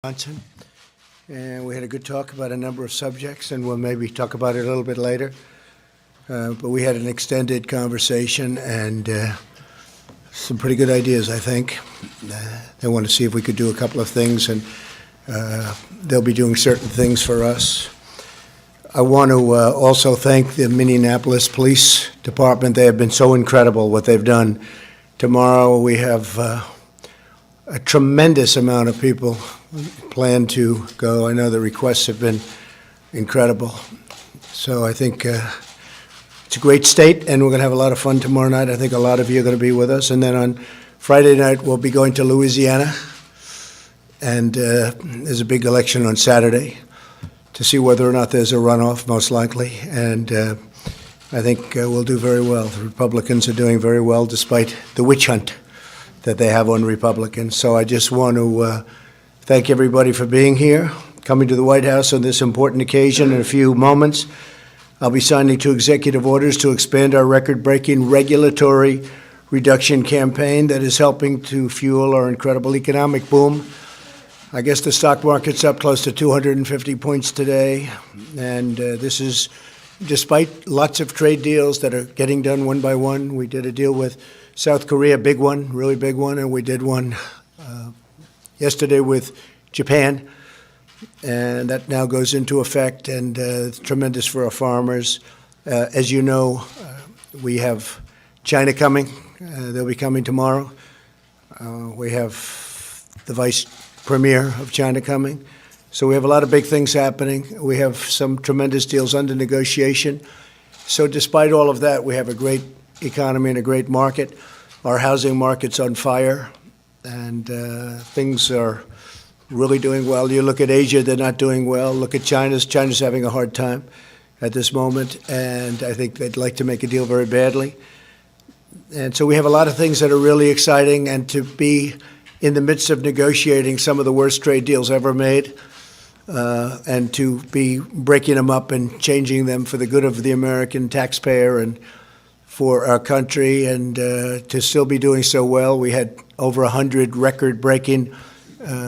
Johnson, and we had a good talk about a number of subjects, and we'll maybe talk about it a little bit later. But we had an extended conversation and some pretty good ideas, I think. They want to see if we could do a couple of things, and they'll be doing certain things for us. I want to also thank the Minneapolis Police Department. They have been so incredible what they've done. Tomorrow we have a tremendous amount of people plan to go. I know the requests have been incredible. So I think it's a great state, and we're going to have a lot of fun tomorrow night. I think a lot of you are going to be with us. And then on Friday night, we'll be going to Louisiana. And there's a big election on Saturday to see whether or not there's a runoff, most likely. And I think we'll do very well. The Republicans are doing very well despite the witch hunt that they have on Republicans. So I just want to thank everybody for being here, coming to the White House on this important occasion. In a few moments, I'll be signing 2 executive orders to expand our record-breaking regulatory reduction campaign that is helping to fuel our incredible economic boom. I guess the stock market's up close to 250 points today, and this is despite lots of trade deals that are getting done one by one. We did a deal with South Korea, big one, really big one, and we did one yesterday with Japan, and that now goes into effect, and it's tremendous for our farmers. As you know, we have China coming. They'll be coming tomorrow. We have the Vice Premier of China coming. So we have a lot of big things happening. We have some tremendous deals under negotiation. So despite all of that, we have a great economy and a great market. Our housing market's on fire, and things are really doing well. You look at Asia, they're not doing well. Look at China's having a hard time at this moment, and I think they'd like to make a deal very badly. And so we have a lot of things that are really exciting, and to be in the midst of negotiating some of the worst trade deals ever made, and to be breaking them up and changing them for the good of the American taxpayer and for our country, and to still be doing so well. We had over 100 record-breaking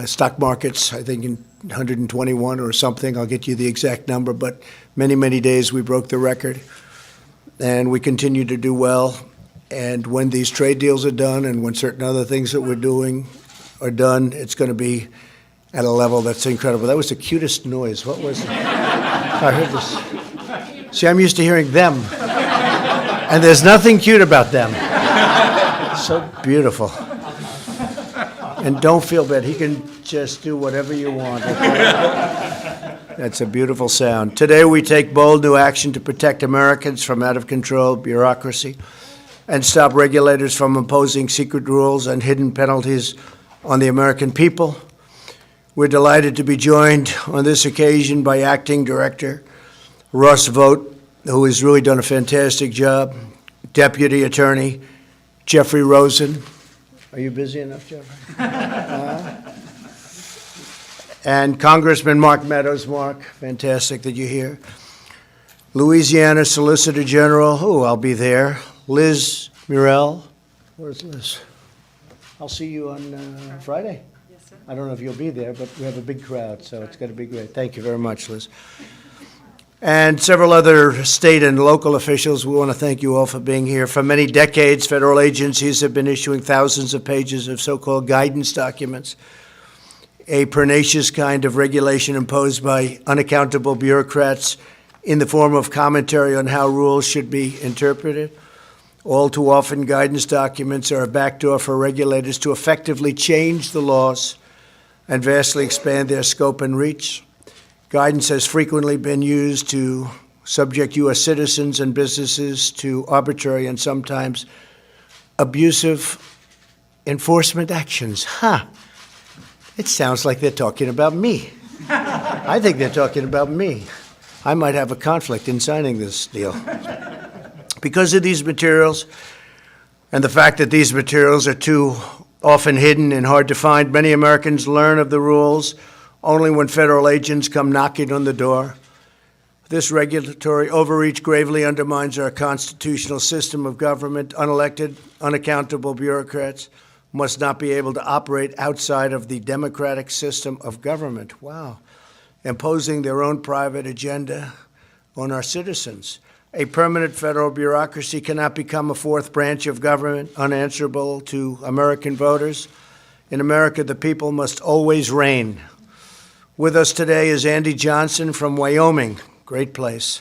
stock markets, I think in 121 or something. I'll get you the exact number, but many, many days we broke the record, and we continue to do well. And when these trade deals are done and when certain other things that we're doing are done, it's going to be at a level that's incredible. That was the cutest noise. What was it? I heard this. See, I'm used to hearing them. And there's nothing cute about them. It's so beautiful. And don't feel bad. He can just do whatever you want. That's a beautiful sound. Today we take bold new action to protect Americans from out-of-control bureaucracy and stop regulators from imposing secret rules and hidden penalties on the American people. We're delighted to be joined on this occasion by Acting Director Ross Vogt, who has really done a fantastic job, Deputy Attorney Jeffrey Rosen. Are you busy enough, Jeffrey? And Congressman Mark Meadows. Mark, fantastic that you're here. Louisiana Solicitor General, I'll be there. Liz Murrell. Where's Liz? I'll see you on Friday. Yes, sir. I don't know if you'll be there, but we have a big crowd, so it's going to be great. Thank you very much, Liz. And several other state and local officials, we want to thank you all for being here. For many decades, federal agencies have been issuing thousands of pages of so-called guidance documents, a pernicious kind of regulation imposed by unaccountable bureaucrats in the form of commentary on how rules should be interpreted. All too often, guidance documents are a backdoor for regulators to effectively change the laws and vastly expand their scope and reach. Guidance has frequently been used to subject U.S. citizens and businesses to arbitrary and sometimes abusive enforcement actions. It sounds like they're talking about me. I think they're talking about me. I might have a conflict in signing this deal. Because of these materials and the fact that these materials are too often hidden and hard to find, many Americans learn of the rules only when federal agents come knocking on the door. This regulatory overreach gravely undermines our constitutional system of government. Unelected, unaccountable bureaucrats must not be able to operate outside of the democratic system of government. Wow. Imposing their own private agenda on our citizens. A permanent federal bureaucracy cannot become a fourth branch of government, unanswerable to American voters. In America, the people must always reign. With us today is Andy Johnson from Wyoming, great place,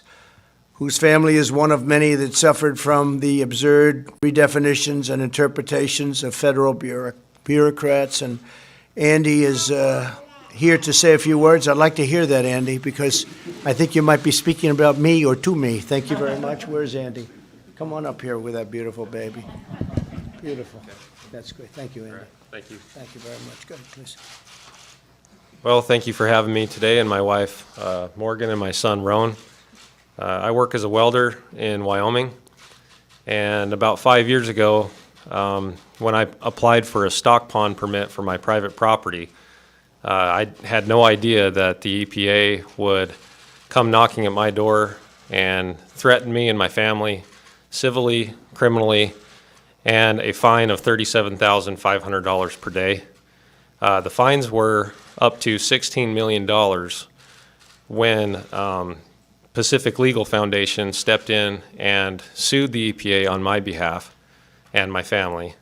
whose family is one of many that suffered from the absurd redefinitions and interpretations of federal bureaucrats. And Andy is here to say a few words. I'd like to hear that, Andy, because I think you might be speaking about me or to me. Thank you very much. Where's Andy? Come on up here with that beautiful baby. Beautiful. That's great. Thank you, Andy. Right. Thank you. Thank you very much. Go ahead, please. Well, thank you for having me today, and my wife, Morgan, and my son, Roan. I work as a welder in Wyoming, and about 5 years ago, when I applied for a stock pond permit for my private property, I had no idea that the EPA would come knocking at my door and threaten me and my family civilly, criminally, and a fine of $37,500 per day. The fines were up to $16 million when Pacific Legal Foundation stepped in and sued the EPA on my behalf and my family.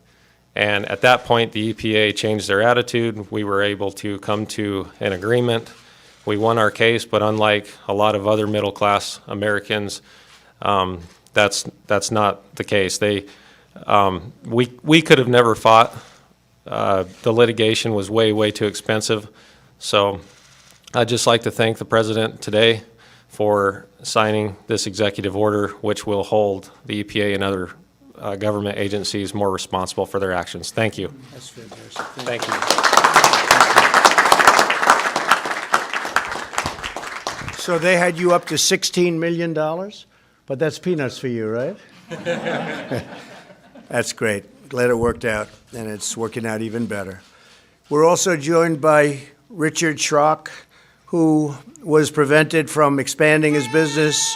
And at that point, the EPA changed their attitude. We were able to come to an agreement. We won our case, but unlike a lot of other middle-class Americans, that's not the case. We could have never fought. The litigation was way too expensive. So I'd just like to thank the President today for signing this executive order, which will hold the EPA and other government agencies more responsible for their actions. Thank you. That's fantastic. Thank you. So they had you up to $16 million, but that's peanuts for you, right? That's great. Glad it worked out, and it's working out even better. We're also joined by Richard Schrock, who was prevented from expanding his business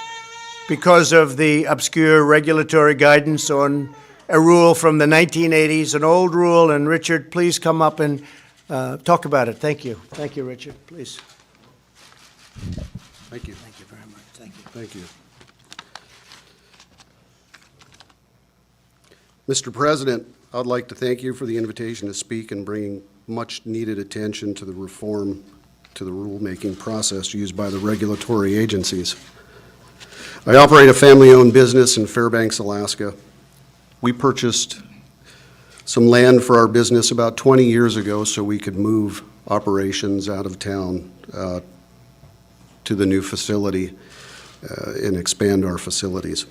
because of the obscure regulatory guidance on a rule from the 1980s, an old rule. And Richard, please come up and talk about it. Thank you. Thank you, Richard. Please. Thank you. Thank you very much. Thank you. Thank you. Mr. President, I'd like to thank you for the invitation to speak and bringing much-needed attention to the reform to the rulemaking process used by the regulatory agencies. I operate a family-owned business in Fairbanks, Alaska. We purchased some land for our business about 20 years ago so we could move operations out of town to the new facility and expand our facilities.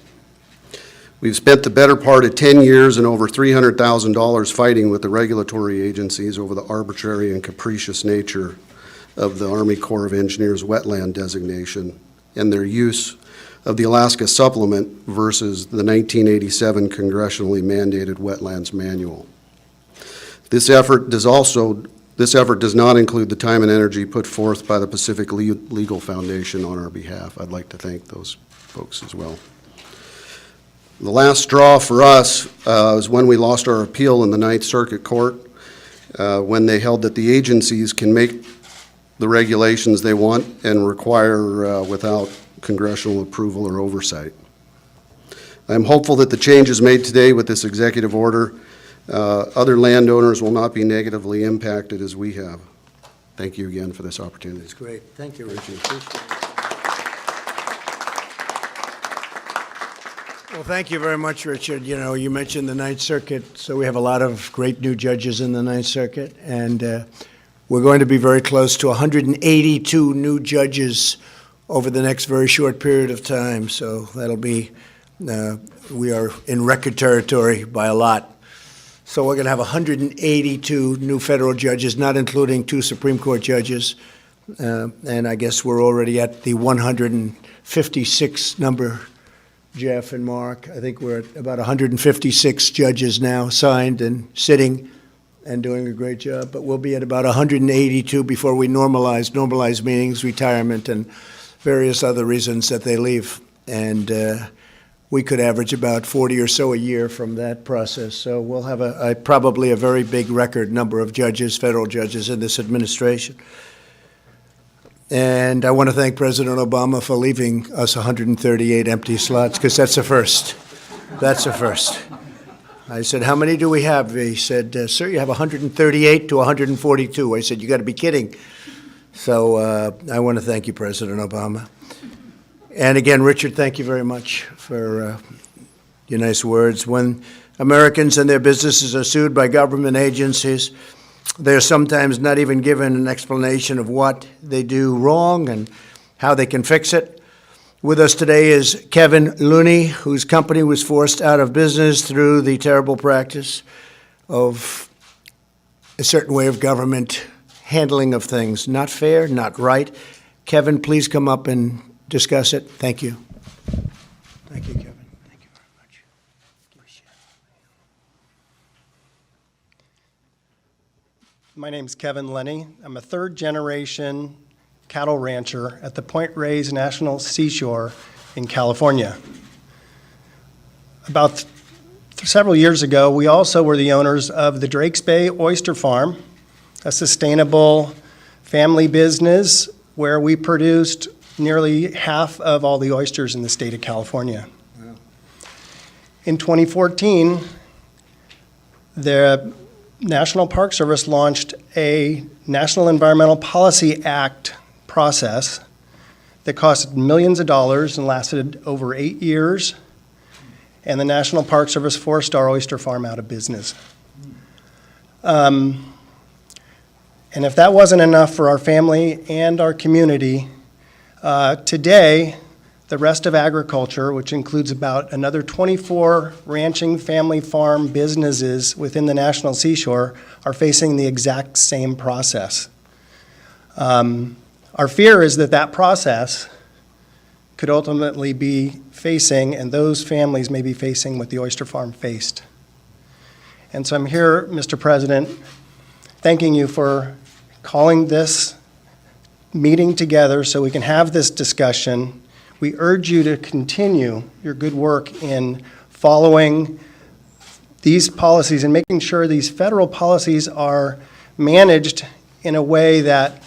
We've spent the better part of 10 years and over $300,000 fighting with the regulatory agencies over the arbitrary and capricious nature of the Army Corps of Engineers wetland designation and their use of the Alaska Supplement versus the 1987 congressionally mandated Wetlands Manual. This effort does not include the time and energy put forth by the Pacific Legal Foundation on our behalf. I'd like to thank those folks as well. The last straw for us was when we lost our appeal in the Ninth Circuit Court, when they held that the agencies can make the regulations they want and require without congressional approval or oversight. I'm hopeful that the changes made today with this executive order, other landowners will not be negatively impacted as we have. Thank you again for this opportunity. That's great. Thank you, Richard. Well, thank you very much, Richard. You know, you mentioned the Ninth Circuit, so we have a lot of great new judges in the Ninth Circuit, and we're going to be very close to 182 new judges over the next very short period of time. So that'll be, we are in record territory by a lot. So we're going to have 182 new federal judges, not including 2 Supreme Court judges. And I guess we're already at the 156 number, Jeff and Mark. I think we're at about 156 judges now signed and sitting and doing a great job. But we'll be at about 182 before we normalize meetings, retirement, and various other reasons that they leave. And we could average about 40 or so a year from that process. So we'll have probably a very big record number of judges, federal judges in this administration. And I want to thank President Obama for leaving us 138 empty slots, because that's a first. That's a first. I said, how many do we have? He said, sir, you have 138 to 142. I said, you got to be kidding. So I want to thank you, President Obama. And again, Richard, thank you very much for your nice words. When Americans and their businesses are sued by government agencies, they're sometimes not even given an explanation of what they do wrong and how they can fix it. With us today is Kevin Looney, whose company was forced out of business through the terrible practice of a certain way of government handling of things. Not fair, not right. Kevin, please come up and discuss it. Thank you. Thank you, Kevin. Thank you very much. Appreciate it. My name's Kevin Lenny. I'm a third-generation cattle rancher at the Point Reyes National Seashore in California. About several years ago, we also were the owners of the Drakes Bay Oyster Farm, a sustainable family business where we produced nearly half of all the oysters in the state of California. Wow. In 2014, the National Park Service launched a National Environmental Policy Act process that cost millions of dollars and lasted over 8 years, and the National Park Service forced our oyster farm out of business. And if that wasn't enough for our family and our community, today, the rest of agriculture, which includes about another 24 ranching family farm businesses within the National Seashore, are facing the exact same process. Our fear is that that process could ultimately be facing, and those families may be facing what the oyster farm faced. And so I'm here, Mr. President, thanking you for calling this meeting together so we can have this discussion. We urge you to continue your good work in following these policies and making sure these federal policies are managed in a way that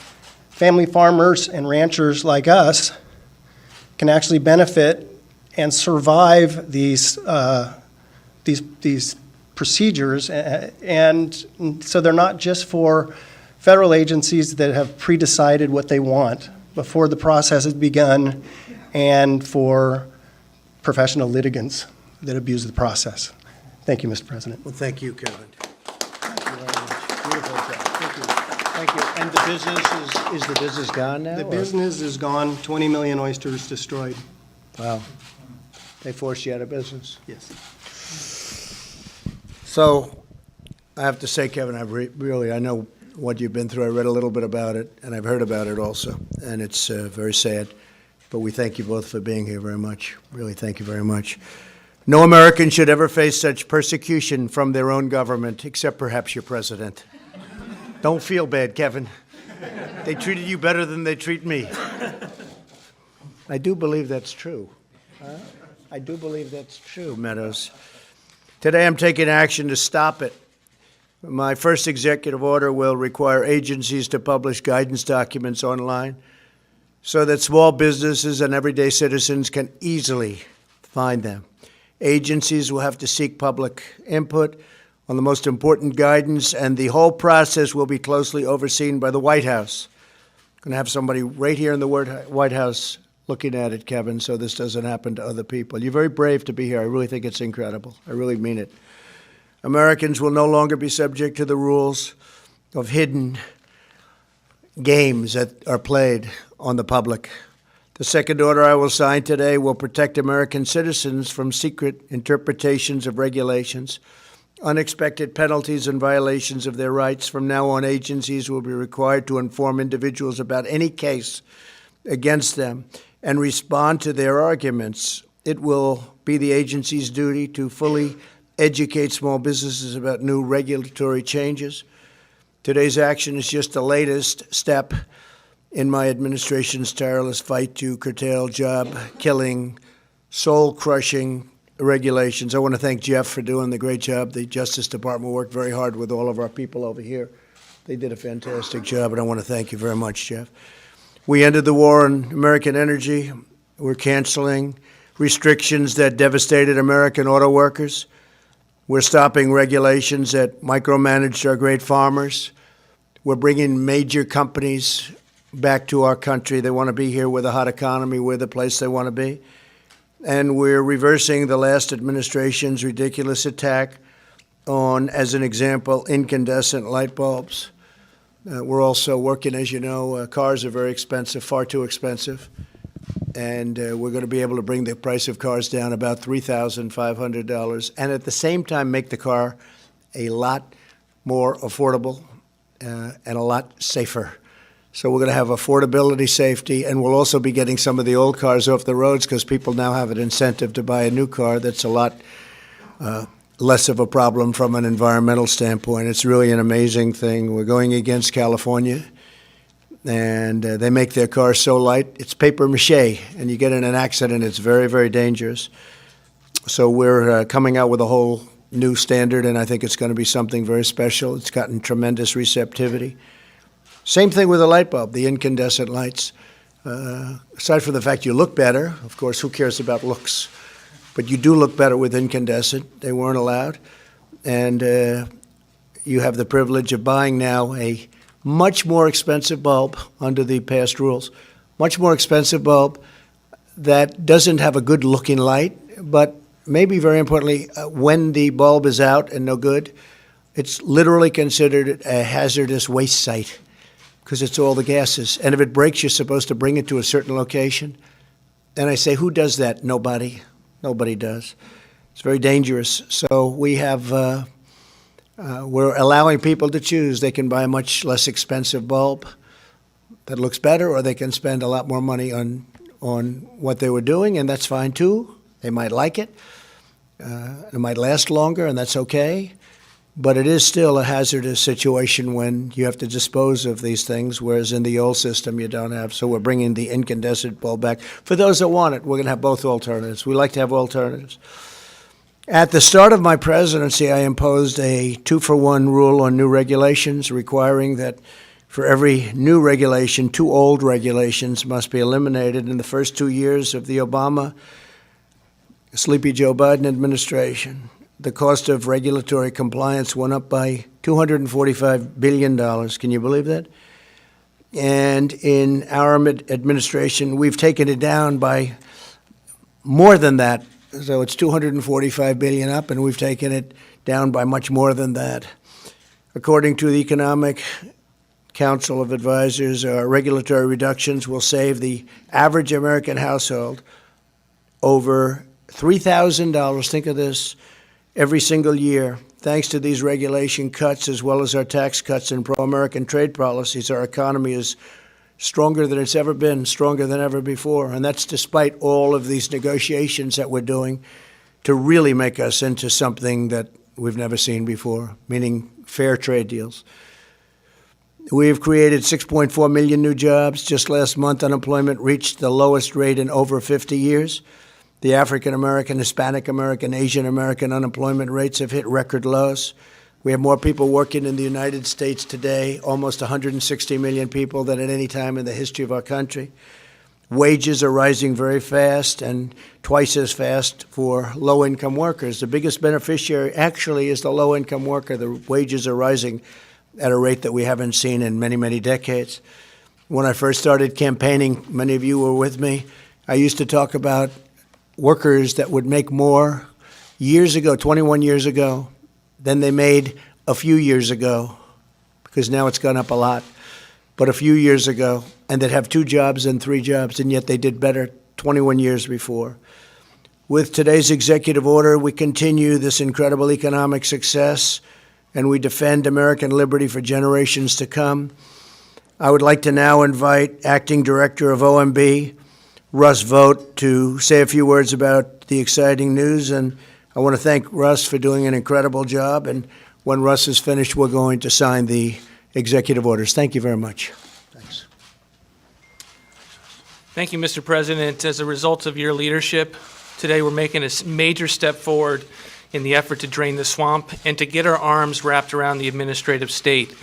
family farmers and ranchers like us can actually benefit and survive these procedures, and so they're not just for federal agencies that have pre-decided what they want before the process has begun, and for professional litigants that abuse the process. Thank you, Mr. President. Well, thank you, Kevin. Thank you very much. Beautiful job. Thank you. Thank you. And the business is the business gone now? The or- business is gone, 20 million oysters destroyed. Wow. They forced you out of business. Yes. So I have to say, Kevin, I know what you've been through. I read a little bit about it, and I've heard about it also, and it's very sad. But we thank you both for being here very much. Really, thank you very much. No American should ever face such persecution from their own government, except perhaps your president. Don't feel bad, Kevin. They treated you better than they treat me. I do believe that's true. I do believe that's true, Meadows. Today I'm taking action to stop it. My first executive order will require agencies to publish guidance documents online so that small businesses and everyday citizens can easily find them. Agencies will have to seek public input on the most important guidance, and the whole process will be closely overseen by the White House. I'm going to have somebody right here in the White House looking at it, Kevin, so this doesn't happen to other people. You're very brave to be here. I really think it's incredible. I really mean it. Americans will no longer be subject to the rules of hidden games that are played on the public. The second order I will sign today will protect American citizens from secret interpretations of regulations, unexpected penalties, and violations of their rights. From now on, agencies will be required to inform individuals about any case against them and respond to their arguments. It will be the agency's duty to fully educate small businesses about new regulatory changes. Today's action is just the latest step in my administration's tireless fight to curtail job-killing, soul-crushing regulations. I want to thank Jeff for doing the great job. The Justice Department worked very hard with all of our people over here. They did a fantastic job, and I want to thank you very much, Jeff. We ended the war on American energy. We're canceling restrictions that devastated American auto workers. We're stopping regulations that micromanaged our great farmers. We're bringing major companies back to our country. They want to be here with a hot economy. We're the place they want to be. And we're reversing the last administration's ridiculous attack on, as an example, incandescent light bulbs. We're also working, as you know, cars are very expensive, far too expensive. And we're going to be able to bring the price of cars down about $3,500, and at the same time make the car a lot more affordable and a lot safer. So we're going to have affordability, safety, and we'll also be getting some of the old cars off the roads because people now have an incentive to buy a new car that's a lot less of a problem from an environmental standpoint. It's really an amazing thing. We're going against California, and they make their cars so light, it's paper mache, and you get in an accident, it's very, very dangerous. So we're coming out with a whole new standard, and I think it's going to be something very special. It's gotten tremendous receptivity. Same thing with the light bulb, the incandescent lights. Aside from the fact you look better, of course, who cares about looks? But you do look better with incandescent. They weren't allowed. And you have the privilege of buying now a much more expensive bulb under the past rules, much more expensive bulb that doesn't have a good looking light, but maybe very importantly, when the bulb is out and no good, it's literally considered a hazardous waste site because it's all the gases. And if it breaks, you're supposed to bring it to a certain location. And I say, who does that? Nobody. Nobody does. It's very dangerous. So we have, we're allowing people to choose. They can buy a much less expensive bulb that looks better, or they can spend a lot more money on what they were doing, and that's fine too. They might like it. It might last longer, and that's okay. But it is still a hazardous situation when you have to dispose of these things, whereas in the old system you don't have. So we're bringing the incandescent bulb back. For those that want it, we're going to have both alternatives. We like to have alternatives. At the start of my presidency, I imposed a 2-for-1 rule on new regulations, requiring that for every new regulation, 2 old regulations must be eliminated. In the first 2 years of the Obama, Sleepy Joe Biden administration, the cost of regulatory compliance went up by $245 billion. Can you believe that? And in our administration, we've taken it down by more than that. So it's $245 billion up, and we've taken it down by much more than that. According to the Economic Council of Advisors, regulatory reductions will save the average American household over $3,000. Think of this. Every single year, thanks to these regulation cuts as well as our tax cuts and pro-American trade policies, our economy is stronger than it's ever been, stronger than ever before. And that's despite all of these negotiations that we're doing to really make us into something that we've never seen before, meaning fair trade deals. We've created 6.4 million new jobs. Just last month, unemployment reached the lowest rate in over 50 years. The African American, Hispanic American, Asian American unemployment rates have hit record lows. We have more people working in the United States today, almost 160 million people, than at any time in the history of our country. Wages are rising very fast, and twice as fast for low-income workers. The biggest beneficiary actually is the low-income worker. The wages are rising at a rate that we haven't seen in many, many decades. When I first started campaigning, many of you were with me, I used to talk about workers that would make more years ago, 21 years ago, than they made a few years ago, because now it's gone up a lot, but a few years ago, and that have 2 jobs and 3 jobs, and yet they did better 21 years before. With today's executive order, we continue this incredible economic success, and we defend American liberty for generations to come. I would like to now invite Acting Director of OMB, Russ Vogt, to say a few words about the exciting news. And I want to thank Russ for doing an incredible job. And when Russ is finished, we're going to sign the executive orders. Thank you very much. Thanks. Thank you, Mr. President. As a result of your leadership, Today, we're making a major step forward in the effort to drain the swamp and to get our arms wrapped around the administrative state.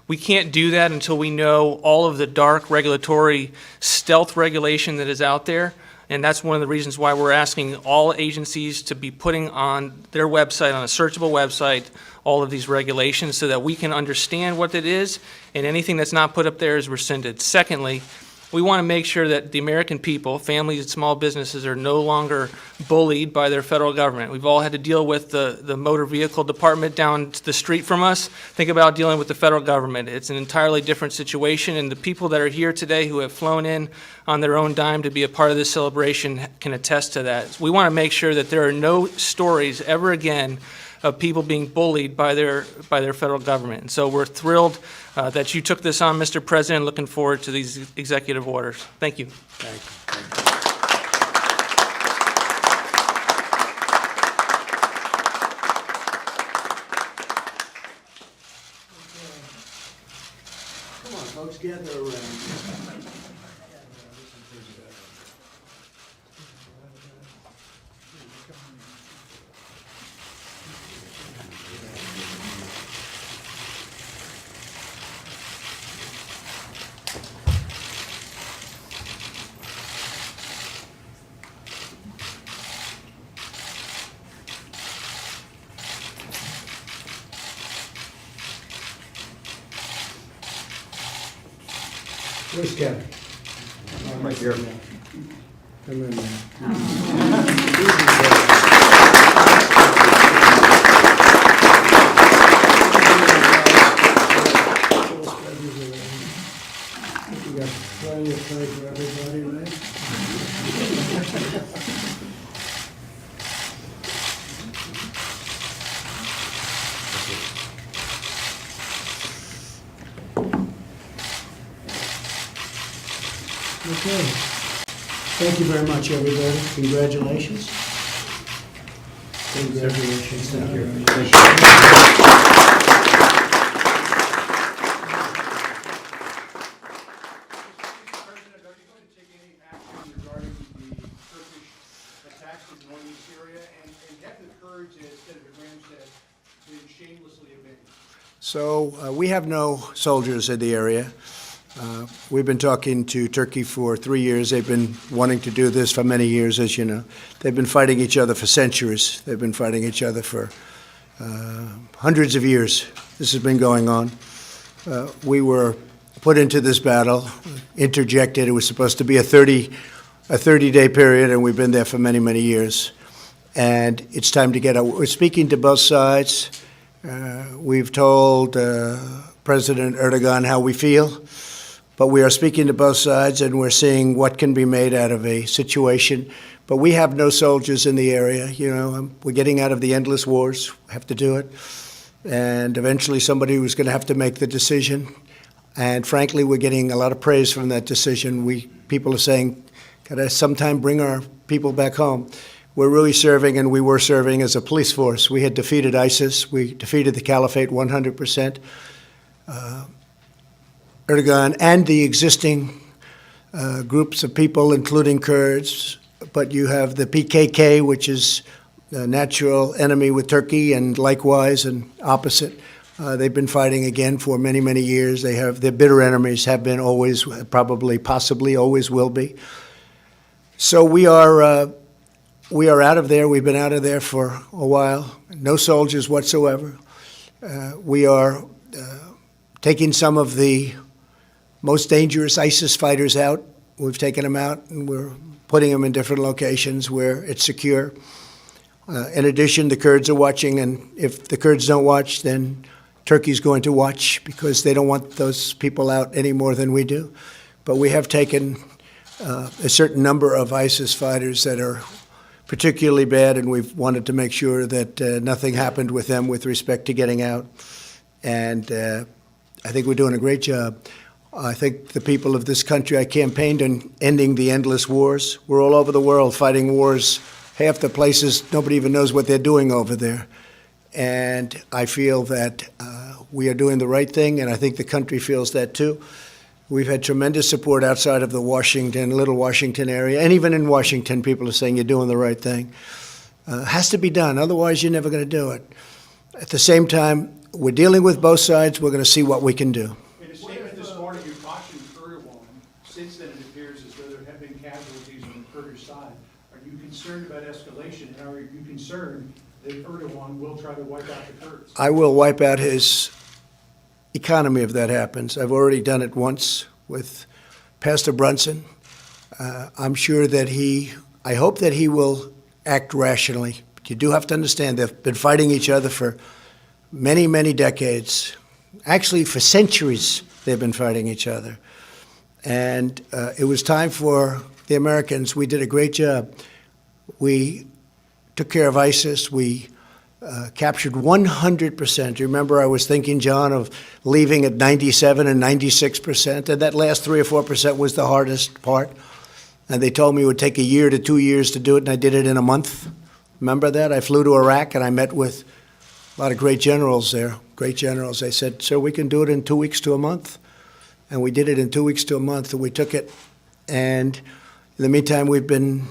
We can't do that until we know all of the dark regulatory stealth regulation that is out there. And that's one of the reasons why we're asking all agencies to be putting on their website, on a searchable website, all of these regulations so that we can understand what it is, and anything that's not put up there is rescinded. Secondly, we want to make sure that the American people, families and small businesses, are no longer bullied by their federal government. We've all had to deal with the motor vehicle department down the street from us. Think about dealing with the federal government. It's an entirely different situation, and the people that are here today who have flown in on their own dime to be a part of this celebration can attest to that. We want to make sure that there are no stories ever again of people being bullied by their federal government. And so we're thrilled that you took this on, Mr. President. Looking forward to these executive orders. Thank you. Come on, folks, gather around. Where's Kevin? Right here. Come in there. You got plenty of time for everybody, right? Okay. Thank you very much, everybody. Congratulations. Congratulations. Thank you. President, are you going to take any action regarding the Turkish attacks in the Northeast area and have the courage, as Senator Graham said, to shamelessly abandon? So we have no soldiers in the area. We've been talking to Turkey for 3 years. They've been wanting to do this for many years, as you know. They've been fighting each other for centuries. They've been fighting each other for hundreds of years. This has been going on. We were put into this battle, interjected. It was supposed to be a 30-day period, and we've been there for many, many years. And it's time to get out. We're speaking to both sides. We've told President Erdogan how we feel, but we are speaking to both sides, and we're seeing what can be made out of a situation. But we have no soldiers in the area. You know, we're getting out of the endless wars. We have to do it. And eventually somebody was going to have to make the decision. And frankly, we're getting a lot of praise from that decision. People are saying, gotta sometime bring our people back home. We're really serving, and we were serving as a police force. We had defeated ISIS. We defeated the caliphate 100%. Erdogan and the existing groups of people, including Kurds, but you have the PKK, which is a natural enemy with Turkey, and likewise and opposite. They've been fighting again for many, many years. Their bitter enemies have been always, probably, possibly, always will be. So we are out of there. We've been out of there for a while. No soldiers whatsoever. We are taking some of the most dangerous ISIS fighters out. We've taken them out, and we're putting them in different locations where it's secure. In addition, the Kurds are watching, and if the Kurds don't watch, then Turkey's going to watch, because they don't want those people out any more than we do. But we have taken a certain number of ISIS fighters that are particularly bad, and we've wanted to make sure that nothing happened with them with respect to getting out. And I think we're doing a great job. I think the people of this country, I campaigned on ending the endless wars. We're all over the world fighting wars. Half the places, nobody even knows what they're doing over there. And I feel that we are doing the right thing, and I think the country feels that too. We've had tremendous support outside of the Little Washington area, and even in Washington, people are saying you're doing the right thing. Has to be done, otherwise you're never going to do it. At the same time, we're dealing with both sides. We're going to see what we can do. In a statement this morning, you cautioned Erdogan. Since then, it appears as though there have been casualties on the Kurdish side. Are you concerned about escalation, and are you concerned that Erdogan will try to wipe out the Kurds? I will wipe out his economy if that happens. I've already done it once with Pastor Brunson. I'm sure that I hope that he will act rationally. But you do have to understand they've been fighting each other for many, many decades. Actually, for centuries, they've been fighting each other. And it was time for the Americans. We did a great job. We took care of ISIS. We captured 100%. You remember I was thinking, John, of leaving at 97 and 96%, and that last 3 or 4% was the hardest part. And they told me it would take 1 year to 2 years to do it, and I did it in a month. Remember that? I flew to Iraq, and I met with a lot of great generals there, great generals. They said, sir, we can do it in 2 weeks to a month. And we did it in 2 weeks to a month, and we took it. And in the meantime, we've been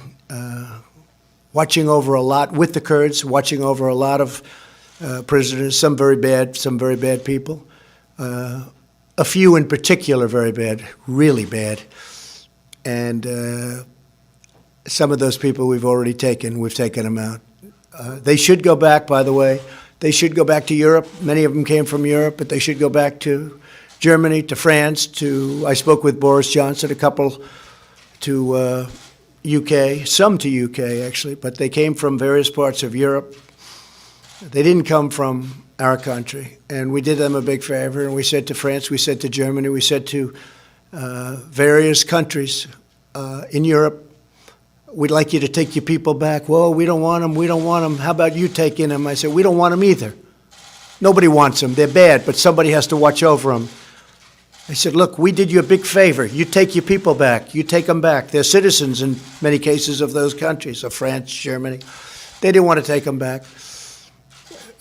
watching over a lot with the Kurds, watching over a lot of prisoners, some very bad people. A few in particular very bad, really bad. And some of those people we've already taken. We've taken them out. They should go back, by the way. They should go back to Europe. Many of them came from Europe, but they should go back to Germany, to France, I spoke with Boris Johnson, a couple to UK, some to UK actually, but they came from various parts of Europe. They didn't come from our country, and we did them a big favor, and we said to France, we said to Germany, we said to various countries in Europe, we'd like you to take your people back. Well, we don't want them, How about you taking them? I said, we don't want them either. Nobody wants them. They're bad, but somebody has to watch over them. I said, look, we did you a big favor. You take your people back. You take them back. They're citizens in many cases of those countries, of France, Germany. They didn't want to take them back.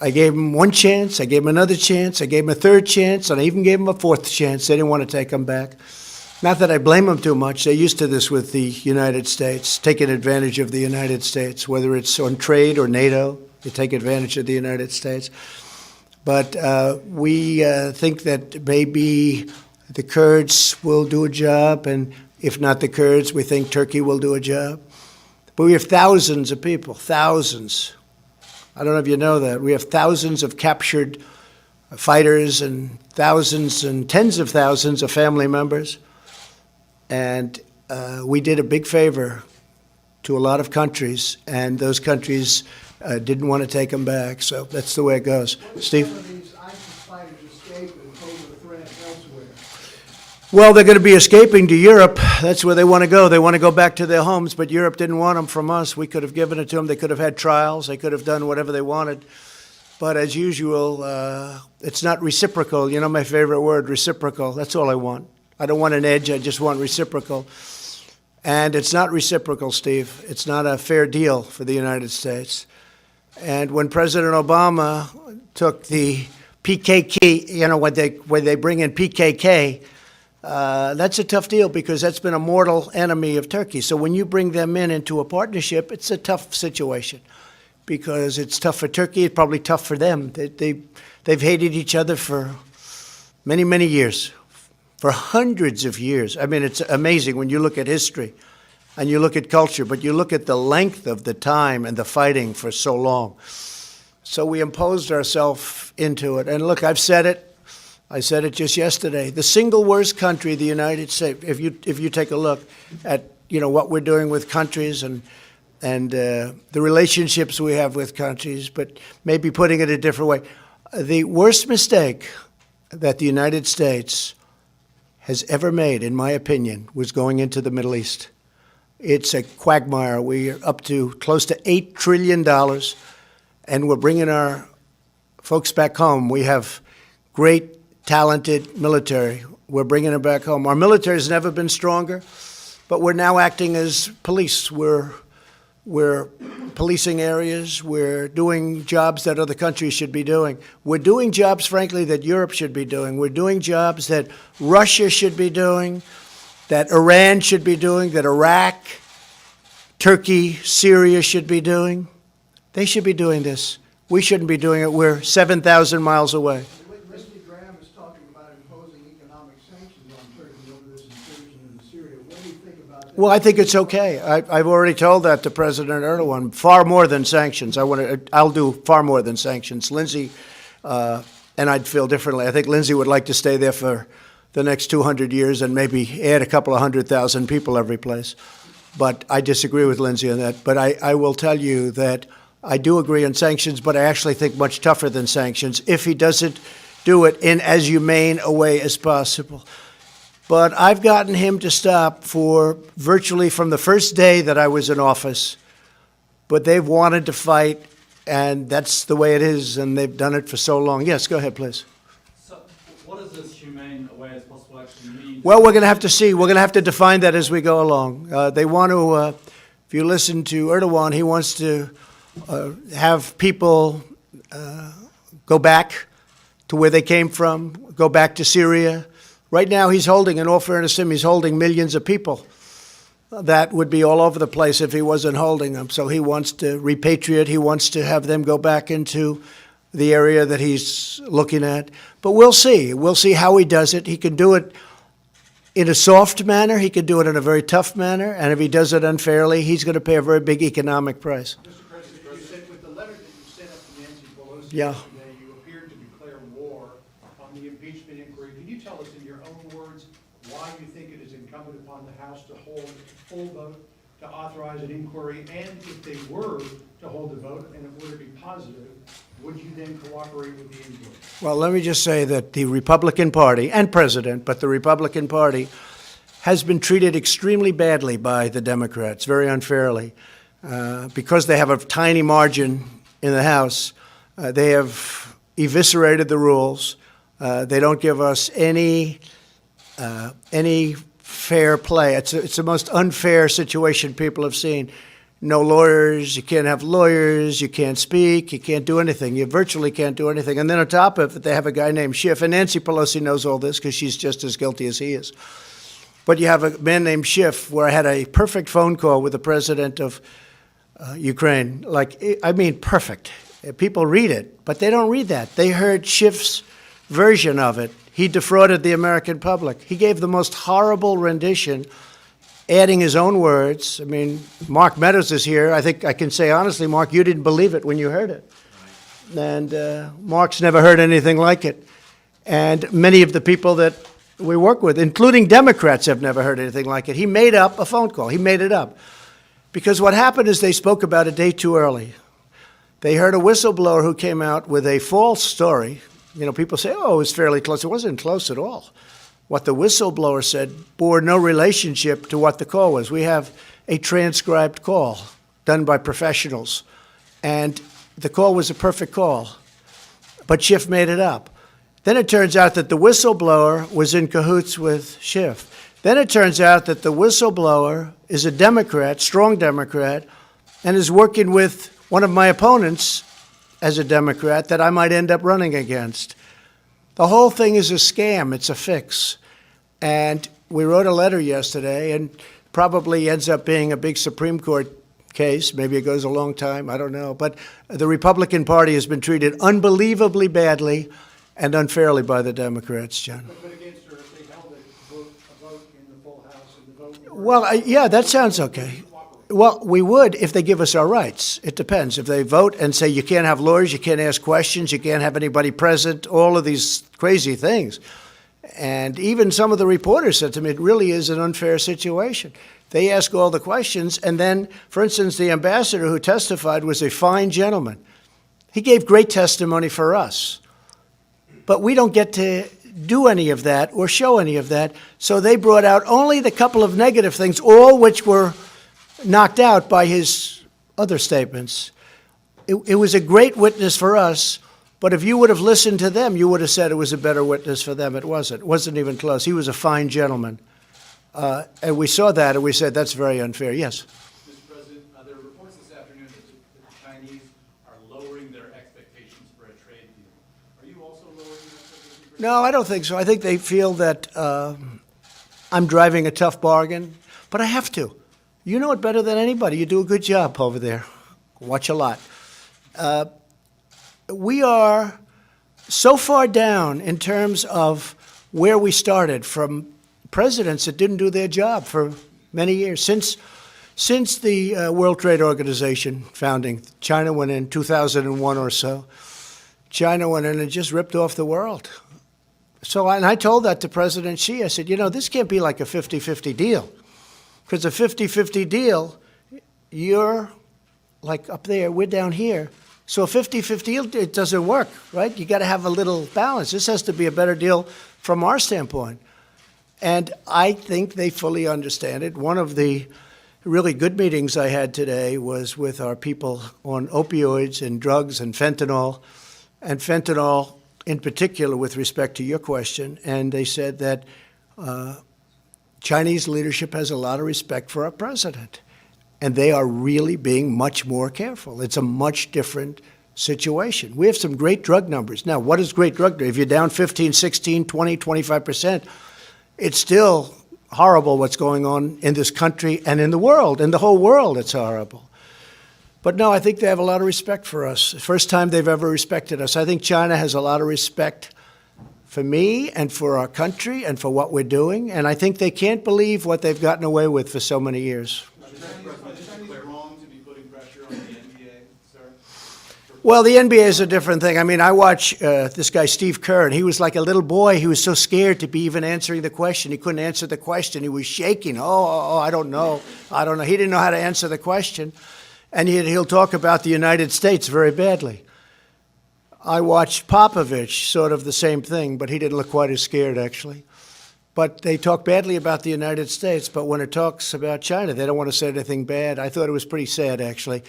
I gave them one chance. I gave them another chance. I gave them a third chance, and I even gave them a fourth chance. They didn't want to take them back. Not that I blame them too much. They're used to this with the United States, taking advantage of the United States, whether it's on trade or NATO. They take advantage of the United States. But we think that maybe the Kurds will do a job, and if not the Kurds, we think Turkey will do a job. But we have thousands of people, thousands. I don't know if you know that. We have thousands of captured fighters and thousands and tens of thousands of family members. And we did a big favor to a lot of countries, and those countries didn't want to take them back. So that's the way it goes. Steve? Some of these ISIS fighters escape and pose a threat elsewhere. Well, they're going to be escaping to Europe. That's where they want to go. They want to go back to their homes, but Europe didn't want them from us. We could have given it to them. They could have had trials. They could have done whatever they wanted. But as usual, it's not reciprocal. You know my favorite word, reciprocal. That's all I want. I don't want an edge. I just want reciprocal. And it's not reciprocal, Steve. It's not a fair deal for the United States. And when President Obama took the PKK, you know, when they bring in PKK, that's a tough deal because that's been a mortal enemy of Turkey. So when you bring them into a partnership, it's a tough situation because it's tough for Turkey. It's probably tough for them. They've hated each other for many, many years, for hundreds of years. I mean, it's amazing when you look at history and you look at culture, but you look at the length of the time and the fighting for so long. So we imposed ourselves into it. And look, I've said it. I said it just yesterday. The single worst country, the United States, if you take a look at, you know, what we're doing with countries and the relationships we have with countries, but maybe putting it a different way, the worst mistake that the United States has ever made, in my opinion, was going into the Middle East. It's a quagmire. We are up to close to $8 trillion, and we're bringing our folks back home. We have great, talented military. We're bringing them back home. Our military has never been stronger, but we're now acting as police. We're We're policing areas. We're doing jobs that other countries should be doing. We're doing jobs, frankly, that Europe should be doing. We're doing jobs that Russia should be doing, that Iran should be doing, that Iraq, Turkey, Syria should be doing. They should be doing this. We shouldn't be doing it. We're 7,000 miles away. Lindsey Graham is talking about imposing economic sanctions on Turkey over this incursion in Syria. What do you think about that? Well, I think it's okay. I've already told that to President Erdogan. Far more than sanctions. I'll do far more than sanctions. Lindsey, and I'd feel differently. I think Lindsey would like to stay there for the next 200 years and maybe add a couple of 100,000 people every place. But I disagree with Lindsey on that. But I will tell you that I do agree on sanctions, but I actually think much tougher than sanctions if he doesn't do it in as humane a way as possible. But I've gotten him to stop for virtually from the first day that I was in office. But they've wanted to fight, and that's the way it is, and they've done it for so long. Yes, go ahead, please. So what does this humane way as possible actually mean? Well, we're going to have to see. We're going to have to define that as we go along. They want to, if you listen to Erdogan, he wants to have people go back to where they came from, go back to Syria. Right now, he's holding, in all fairness to him, he's holding millions of people. That would be all over the place if he wasn't holding them. So he wants to repatriate. He wants to have them go back into the area that he's looking at. But we'll see. We'll see how he does it. He can do it in a soft manner. He can do it in a very tough manner. And if he does it unfairly, he's going to pay a very big economic price. Mr. President, you said with the letter that you sent up to Nancy Pelosi Yeah. yesterday, you appeared to declare war on the impeachment inquiry. Can you tell us in your own words why you think it is incumbent upon the House to hold a full vote to authorize an inquiry? And if they were to hold a vote and it were to be positive, would you then cooperate with the inquiry? Well, let me just say that the Republican Party and President, but the Republican Party has been treated extremely badly by the Democrats, very unfairly. Because they have a tiny margin in the House, they have eviscerated the rules. They don't give us any fair play. It's the most unfair situation people have seen. No lawyers, you can't have lawyers, you can't speak, you can't do anything. You virtually can't do anything. And then on top of it, they have a guy named Schiff, and Nancy Pelosi knows all this because she's just as guilty as he is. But you have a man named Schiff, where I had a perfect phone call with the president of Ukraine. I mean, perfect. People read it, but they don't read that. They heard Schiff's version of it. He defrauded the American public. He gave the most horrible rendition, adding his own words. I mean, Mark Meadows is here. I think I can say honestly, Mark, you didn't believe it when you heard it. And Mark's never heard anything like it. And many of the people that we work with, including Democrats, have never heard anything like it. He made up a phone call. He made it up. Because what happened is they spoke about a day too early. They heard a whistleblower who came out with a false story. You know, people say, oh, it was fairly close. It wasn't close at all. What the whistleblower said bore no relationship to what the call was. We have a transcribed call done by professionals. And the call was a perfect call. But Schiff made it up. Then it turns out that the whistleblower was in cahoots with Schiff. Then it turns out that the whistleblower is a Democrat, strong Democrat, and is working with one of my opponents as a Democrat that I might end up running against. The whole thing is a scam. It's a fix. And we wrote a letter yesterday, and probably ends up being a big Supreme Court case. Maybe it goes a long time. I don't know. But the Republican Party has been treated unbelievably badly and unfairly by the Democrats, John. But against her, if they held a vote in the full House and the vote... Well, yeah, that sounds okay. Well, we would if they give us our rights. It depends. If they vote and say you can't have lawyers, you can't ask questions, you can't have anybody present, all of these crazy things. And even some of the reporters said to me, it really is an unfair situation. They ask all the questions, and then, for instance, the ambassador who testified was a fine gentleman. He gave great testimony for us. But we don't get to do any of that or show any of that. So they brought out only the couple of negative things, all which were knocked out by his other statements. It was a great witness for us, but if you would have listened to them, you would have said it was a better witness for them. It wasn't. It wasn't even close. He was a fine gentleman. And we saw that, and we said, that's very unfair. Yes? Mr. President, there are reports No, I don't think so. I think they feel that I'm driving a tough bargain, but I have to. You know it better than anybody. You do a good job over there. Watch a lot. We are so far down in terms of where we started from presidents that didn't do their job for many years. Since the World Trade Organization founding, China went in 2001 or so. China went in and just ripped off the world. So, and I told that to President Xi. I said, you know, this can't be like a 50-50 deal. Because a 50-50 deal, you're like up there, we're down here. So a 50-50 deal, it doesn't work, right? You got to have a little balance. This has to be a better deal from our standpoint. And I think they fully understand it. One of the really good meetings I had today was with our people on opioids and drugs and fentanyl in particular with respect to your question. And they said that Chinese leadership has a lot of respect for our president. And they are really being much more careful. It's a much different situation. We have some great drug numbers. Now, what is great drug numbers? If you're down 15, 16, 20, 25%, it's still horrible what's going on in this country and in the world. In the whole world, it's horrible. But no, I think they have a lot of respect for us. First time they've ever respected us. I think China has a lot of respect for me and for our country and for what we're doing. And I think they can't believe what they've gotten away with for so many years. Are the Chinese wrong to be putting pressure on the NBA, sir? Well, the NBA is a different thing. I mean, I watch this guy, Steve Kerr, and he was like a little boy. He was so scared to be even answering the question. He couldn't answer the question. He was shaking. I don't know. I don't know. He didn't know how to answer the question. And he'll talk about the United States very badly. I watched Popovich, sort of the same thing, but he didn't look quite as scared, actually. But they talk badly about the United States, but when it talks about China, they don't want to say anything bad. I thought it was pretty sad, actually.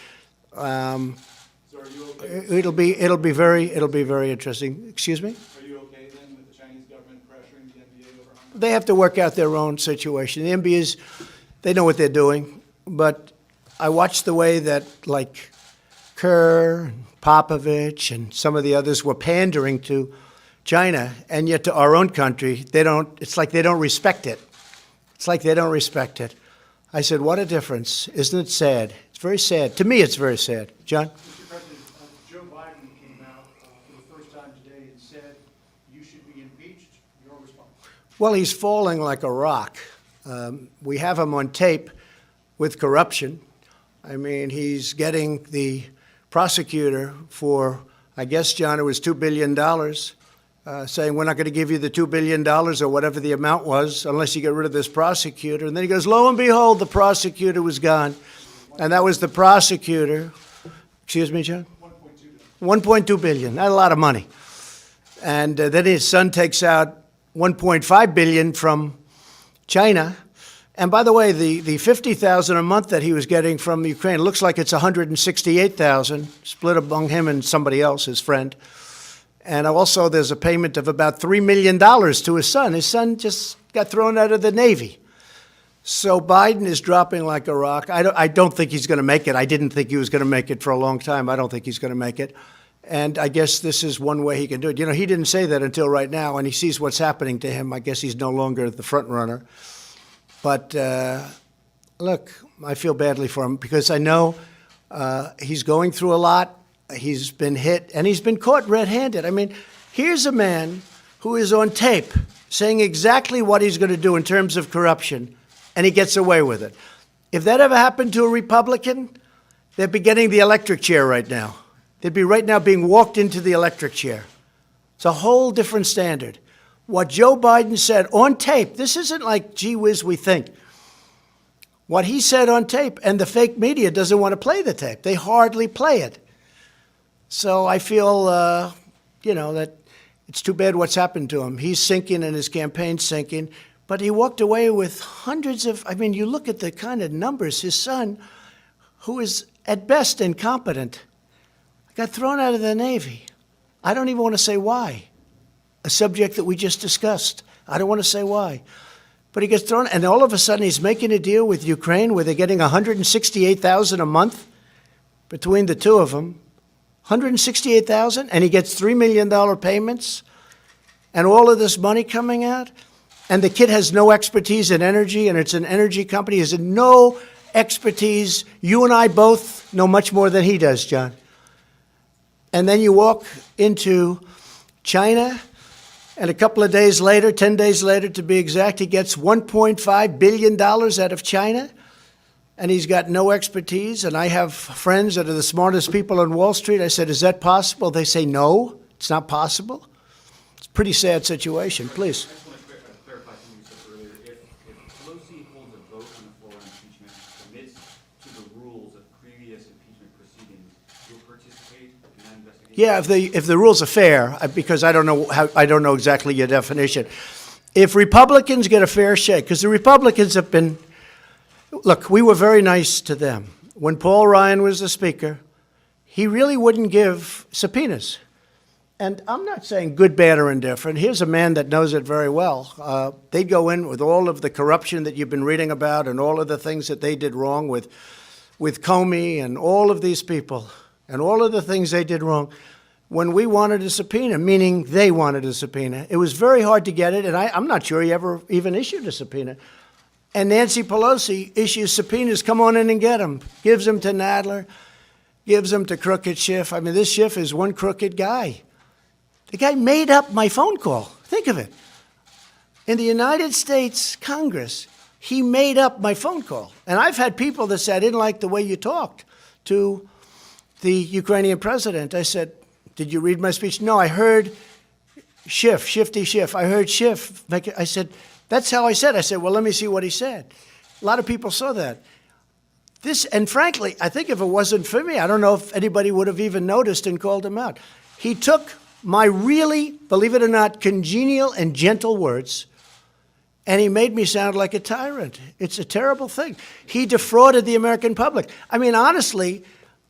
So are you okay? It'll be very interesting. Excuse me? Are you okay then with the Chinese government pressuring the NBA over Hong Kong? They have to work out their own situation. The NBA's, they know what they're doing, but I watched the way that, like, Kerr, and Popovich, and some of the others were pandering to China, and yet to our own country, it's like they don't respect it. It's like they don't respect it. I said, what a difference. Isn't it sad? It's very sad. To me, it's very sad. John? Mr. President, Joe Biden came out for the first time today and said you should be impeached. Your response? Well, he's falling like a rock. We have him on tape with corruption. I mean, he's getting the prosecutor for, I guess, John, it was $2 billion, saying we're not going to give you the $2 billion or whatever the amount was unless you get rid of this prosecutor. And then he goes, lo and behold, the prosecutor was gone. And that was the prosecutor. Excuse me, John? 1.2 billion. Not a lot of money. And then his son takes out 1.5 billion from China. And by the way, the $50,000 a month that he was getting from Ukraine looks like it's $168,000 split among him and somebody else, his friend. And also there's a payment of about $3 million to his son. His son just got thrown out of the Navy. So Biden is dropping like a rock. I don't think he's going to make it. I didn't think he was going to make it for a long time. I don't think he's going to make it. And I guess this is one way he can do it. You know, he didn't say that until right now, and he sees what's happening to him. I guess he's no longer the front runner. But look, I feel badly for him because I know he's going through a lot. He's been hit, and he's been caught red-handed. I mean, here's a man who is on tape saying exactly what he's going to do in terms of corruption, and he gets away with it. If that ever happened to a Republican, they'd be getting the electric chair right now. They'd be right now being walked into the electric chair. It's a whole different standard. What Joe Biden said on tape, this isn't like, gee whiz, we think. What he said on tape, and the fake media doesn't want to play the tape. They hardly play it. So I feel, that it's too bad what's happened to him. He's sinking and his campaign's sinking. But he walked away with hundreds of, you look at the kind of numbers. His son, who is at best incompetent, got thrown out of the Navy. I don't even want to say why. A subject that we just discussed. I don't want to say why. But he gets thrown, and all of a sudden he's making a deal with Ukraine where they're getting $168,000 a month between the two of them. $168,000, and he gets $3 million payments. and all of this money coming out, and the kid has no expertise in energy, and it's an energy company, he has no expertise. You and I both know much more than he does, John. And then you walk into China, and a couple of days later, 10 days later to be exact, he gets $1.5 billion out of China, and he's got no expertise. And I have friends that are the smartest people on Wall Street. I said, is that possible? They say, no, it's not possible. It's a pretty sad situation. Please. I just want to clarify something you said earlier. If Pelosi holds a vote on the floor on impeachment and commits to the rules of previous impeachment proceedings, you'll participate in that investigation? Yeah, if the rules are fair, because I don't know exactly your definition. If Republicans get a fair shake, because the Republicans have been, look, we were very nice to them. When Paul Ryan was the Speaker, he really wouldn't give subpoenas. And I'm not saying good, bad, or indifferent. Here's a man that knows it very well. They'd go in with all of the corruption that you've been reading about and all of the things that they did wrong with Comey and all of these people and all of the things they did wrong. When we wanted a subpoena, meaning they wanted a subpoena, it was very hard to get it, and I'm not sure he ever even issued a subpoena. And Nancy Pelosi issues subpoenas, come on in and get them, gives them to Nadler, gives them to Crooked Schiff. I mean, this Schiff is one crooked guy. The guy made up my phone call. Think of it. In the United States Congress, he made up my phone call. And I've had people that said, I didn't like the way you talked to the Ukrainian president. I said, did you read my speech? No, I heard Schiff, Shifty Schiff. I heard Schiff. I said, that's how I said. I said, well, let me see what he said. A lot of people saw that. And frankly, I think if it wasn't for me, I don't know if anybody would have even noticed and called him out. He took my really, believe it or not, congenial and gentle words, and he made me sound like a tyrant. It's a terrible thing. He defrauded the American public. I mean, honestly,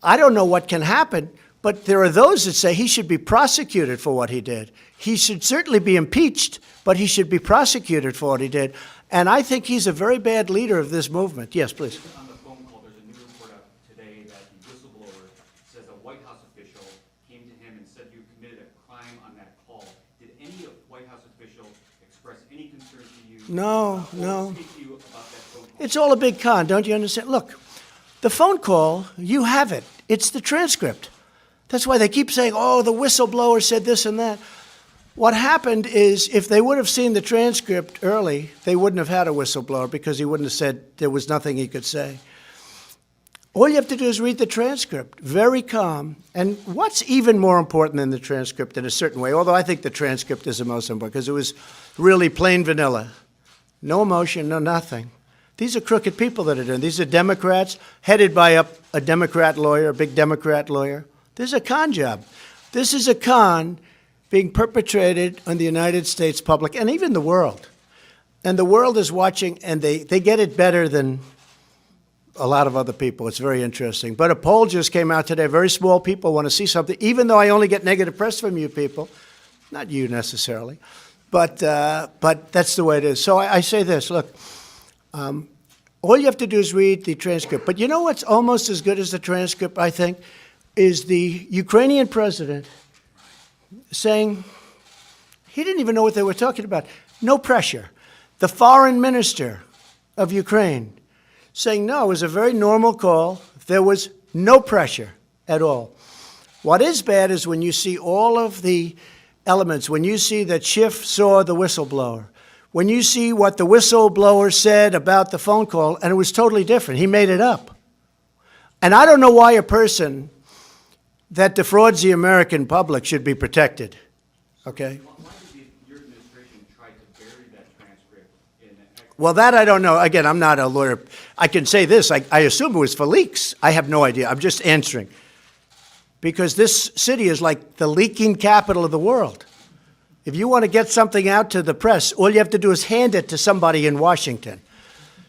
I don't know what can happen, but there are those that say he should be prosecuted for what he did. He should certainly be impeached, but he should be prosecuted for what he did. And I think he's a very bad leader of this movement. Yes, please. On the phone call, there's a new report out today that the whistleblower says a White House official came to him and said you committed a crime on that call. Did any White House official express any concern to you? No, or no. speak to you about that phone call? It's all a big con, don't you understand? Look, the phone call, you have it. It's the transcript. That's why they keep saying, oh, the whistleblower said this and that. What happened is if they would have seen the transcript early, they wouldn't have had a whistleblower because he wouldn't have said there was nothing he could say. All you have to do is read the transcript, very calm. And what's even more important than the transcript in a certain way, although I think the transcript is the most important because it was really plain vanilla. No emotion, no nothing. These are crooked people that are doing. These are Democrats headed by a Democrat lawyer, a big Democrat lawyer. This is a con job. This is a con being perpetrated on the United States public and even the world. And the world is watching, and they get it better than a lot of other people. It's very interesting. But a poll just came out today. Very small people want to see something, even though I only get negative press from you people. Not you necessarily. But that's the way it is. So I say this, look, all you have to do is read the transcript. But you know what's almost as good as the transcript, I think, is the Ukrainian president saying he didn't even know what they were talking about. No pressure. The foreign minister of Ukraine saying, no, it was a very normal call. There was no pressure at all. What is bad is when you see all of the elements, when you see that Schiff saw the whistleblower, when you see what the whistleblower said about the phone call, and it was totally different. He made it up. And I don't know why a person that defrauds the American public should be protected, okay? Why did your administration try to bury that transcript in the Well, that I don't know. Again, I'm not a lawyer. I can say this. I assume it was for leaks. I have no idea. I'm just answering. Because this city is like the leaking capital of the world. If you want to get something out to the press, all you have to do is hand it to somebody in Washington.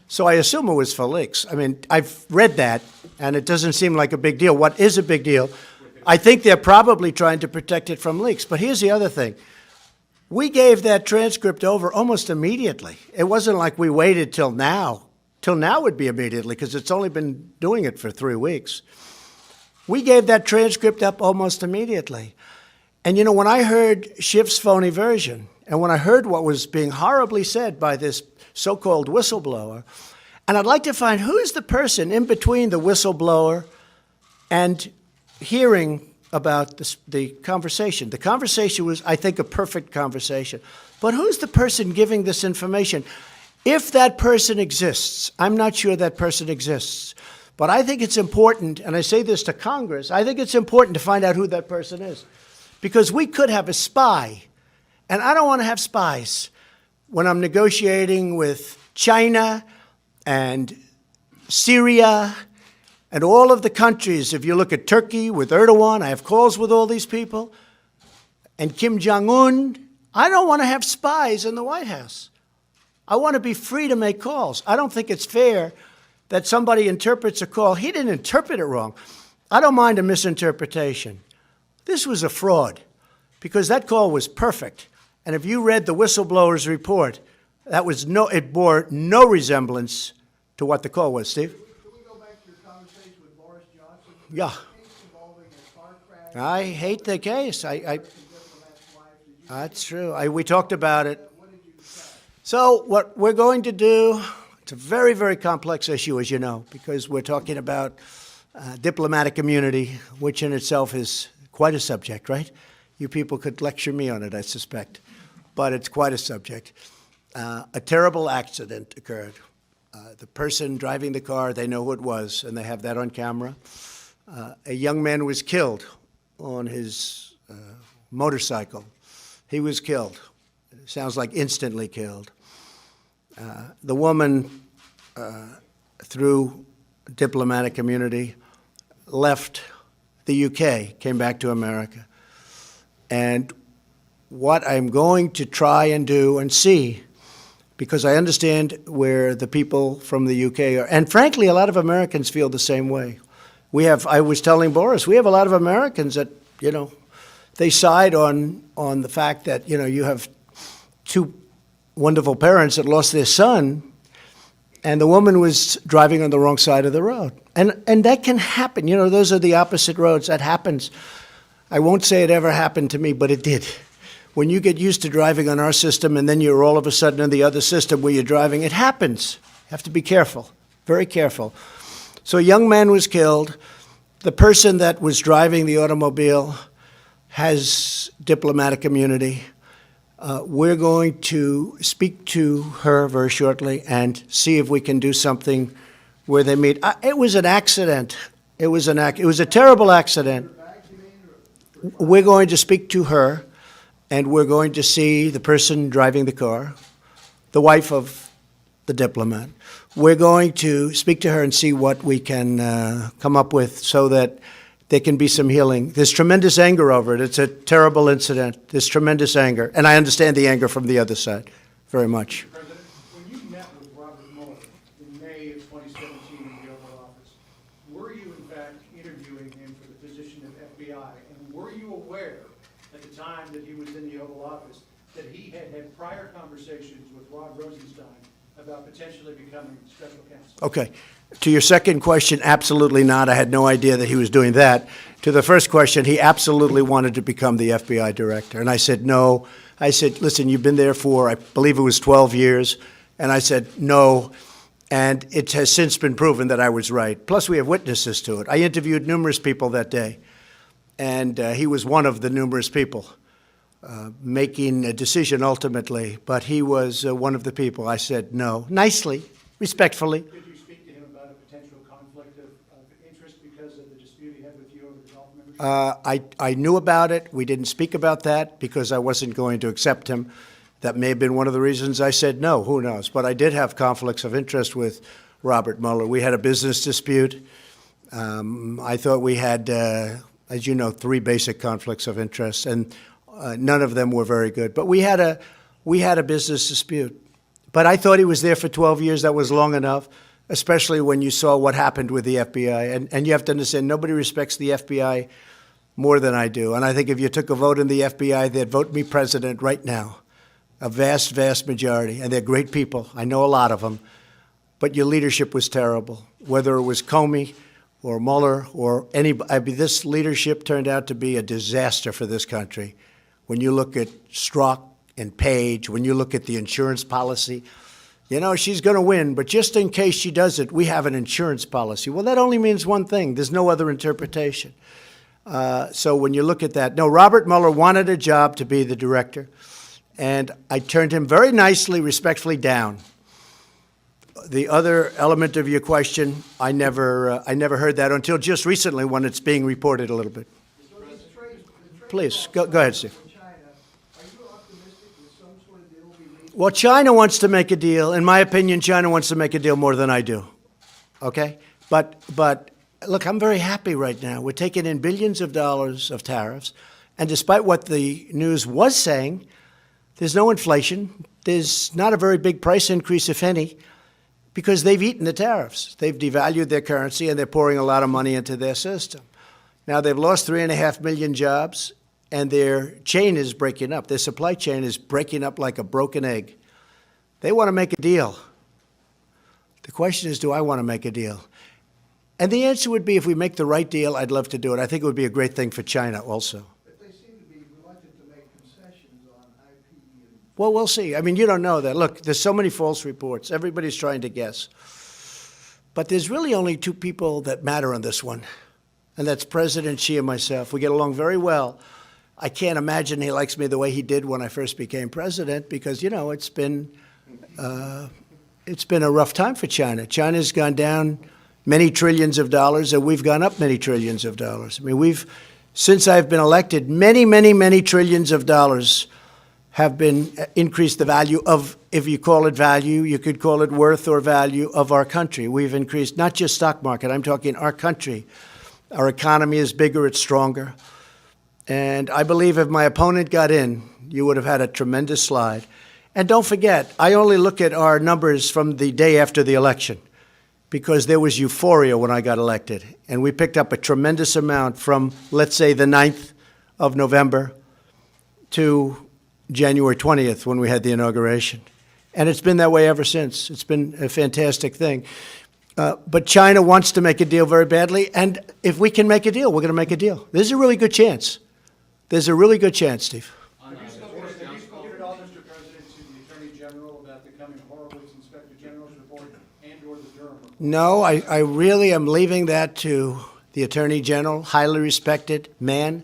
So I assume it was for leaks. I mean, I've read that, and it doesn't seem like a big deal. What is a big deal? I think they're probably trying to protect it from leaks. But here's the other thing. We gave that transcript over almost immediately. It wasn't like we waited till now. Till now would be immediately, because it's only been doing it for 3 weeks. We gave that transcript up almost immediately. And, you know, when I heard Schiff's phony version, and when I heard what was being horribly said by this so-called whistleblower, and I'd like to find who is the person in between the whistleblower and hearing about the conversation. The conversation was, I think, a perfect conversation. But who's the person giving this information? If that person exists, I'm not sure that person exists, but I think it's important, and I say this to Congress, I think it's important to find out who that person is. Because we could have a spy, and I don't want to have spies when I'm negotiating with China and Syria and all of the countries. If you look at Turkey with Erdogan, I have calls with all these people, and Kim Jong-un. I don't want to have spies in the White House. I want to be free to make calls. I don't think it's fair that somebody interprets a call. He didn't interpret it wrong. I don't mind a misinterpretation. This was a fraud because that call was perfect. And if you read the whistleblower's report, it bore no resemblance to what the call was. Steve? Can we go back to your conversation with Boris Johnson? Yeah. Case involving a car crash. I hate the case. American diplomat's wife. Did you- That's true. We talked about it. What did you decide? So what we're going to do, it's a very, very complex issue, as you know, because we're talking about diplomatic immunity, which in itself is quite a subject, right? You people could lecture me on it, I suspect, but it's quite a subject. A terrible accident occurred. The person driving the car, they know who it was, and they have that on camera. A young man was killed on his motorcycle. He was killed. Sounds like instantly killed. The woman, through diplomatic immunity, left the UK, came back to America. And what I'm going to try and do and see, because I understand where the people from the UK are, and frankly, a lot of Americans feel the same way. I was telling Boris, we have a lot of Americans that, they side on the fact that, you have two wonderful parents that lost their son, and the woman was driving on the wrong side of the road. And that can happen. Those are the opposite roads. That happens. I won't say it ever happened to me, but it did. When you get used to driving on our system and then you're all of a sudden in the other system where you're driving, it happens. You have to be careful, very careful. So a young man was killed. The person that was driving the automobile has diplomatic immunity. We're going to speak to her very shortly and see if we can do something where they meet. It was an accident. It was a terrible accident. We're going to speak to her, and we're going to see the person driving the car, the wife of the diplomat. We're going to speak to her and see what we can come up with so that there can be some healing. There's tremendous anger over it. It's a terrible incident. There's tremendous anger. And I understand the anger from the other side very much. President, when you met with Robert Mueller in May of 2017 in the Oval Office, were you in fact interviewing him for the position of FBI? And were you aware at the time that he was in the Oval Office that he had had prior conversations with Rod Rosenstein about potentially becoming special counsel? Okay. To your second question, absolutely not. I had no idea that he was doing that. To the first question, he absolutely wanted to become the FBI director. And I said, no. I said, listen, you've been there for, I believe it was 12 years. And I said, no. And it has since been proven that I was right. Plus, we have witnesses to it. I interviewed numerous people that day. And he was one of the numerous people making a decision ultimately. But he was one of the people. I said, no. Nicely, respectfully. Did you speak to him about a potential conflict of interest because of the dispute he had with you over the Gulf membership? I knew about it. We didn't speak about that because I wasn't going to accept him. That may have been one of the reasons I said no. Who knows? But I did have conflicts of interest with Robert Mueller. We had a business dispute. I thought we had, as you know, 3 basic conflicts of interest, and none of them were very good. But we had a business dispute. But I thought he was there for 12 years. That was long enough, especially when you saw what happened with the FBI. And you have to understand, nobody respects the FBI more than I do. And I think if you took a vote in the FBI, they'd vote me president right now. A vast, vast majority. And they're great people. I know a lot of them. But your leadership was terrible. Whether it was Comey or Mueller or anybody, this leadership turned out to be a disaster for this country. When you look at Strzok and Page, when you look at the insurance policy, you know, she's going to win, but just in case she doesn't, we have an insurance policy. Well, that only means one thing. There's no other interpretation. So when you look at that, no, Robert Mueller wanted a job to be the director, and I turned him very nicely, respectfully down. The other element of your question, I never heard that until just recently when it's being reported a little bit. So these trade Please, go ahead, Steve. with China, are you optimistic that some sort of deal will be reached? Well, China wants to make a deal. In my opinion, China wants to make a deal more than I do. Okay? But look, I'm very happy right now. We're taking in billions of dollars of tariffs, and despite what the news was saying, there's no inflation. There's not a very big price increase, if any, because they've eaten the tariffs. They've devalued their currency, and they're pouring a lot of money into their system. Now, they've lost 3.5 million jobs, and their chain is breaking up. Their supply chain is breaking up like a broken egg. They want to make a deal. The question is, do I want to make a deal? And the answer would be, if we make the right deal, I'd love to do it. I think it would be a great thing for China also. But they seem to be reluctant to make concessions on IP and Well, we'll see. I mean, you don't know that. Look, there's so many false reports. Everybody's trying to guess. But there's really only two people that matter on this one, and that's President Xi and myself. We get along very well. I can't imagine he likes me the way he did when I first became president because, you know, it's been a rough time for China. China's gone down many trillions of dollars, and we've gone up many trillions of dollars. I mean, since I've been elected, many, many, many trillions of dollars have been increased the value of, if you call it value, you could call it worth or value of our country. We've increased not just stock market, I'm talking our country. Our economy is bigger, it's stronger. And I believe if my opponent got in, you would have had a tremendous slide. And don't forget, I only look at our numbers from the day after the election because there was euphoria when I got elected. And we picked up a tremendous amount from, let's say, the 9th of November to January 20th when we had the inauguration. And it's been that way ever since. It's been a fantastic thing. But China wants to make a deal very badly, and if we can make a deal, we're going to make a deal. There's a really good chance. There's a really good chance, Steve. Have you spoken at all, Mr. President, to the Attorney General about the coming Horowitz Inspector General's report and/or the Durham report? No, I really am leaving that to the Attorney General, highly respected man,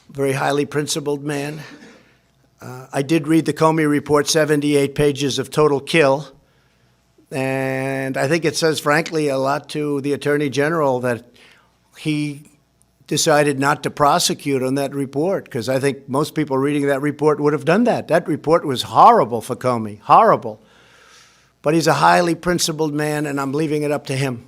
very highly principled man. I did read the Comey report, 78 pages of total kill. And I think it says, frankly, a lot to the Attorney General that he decided not to prosecute on that report, because I think most people reading that report would have done that. That report was horrible for Comey, horrible. But he's a highly principled man, and I'm leaving it up to him.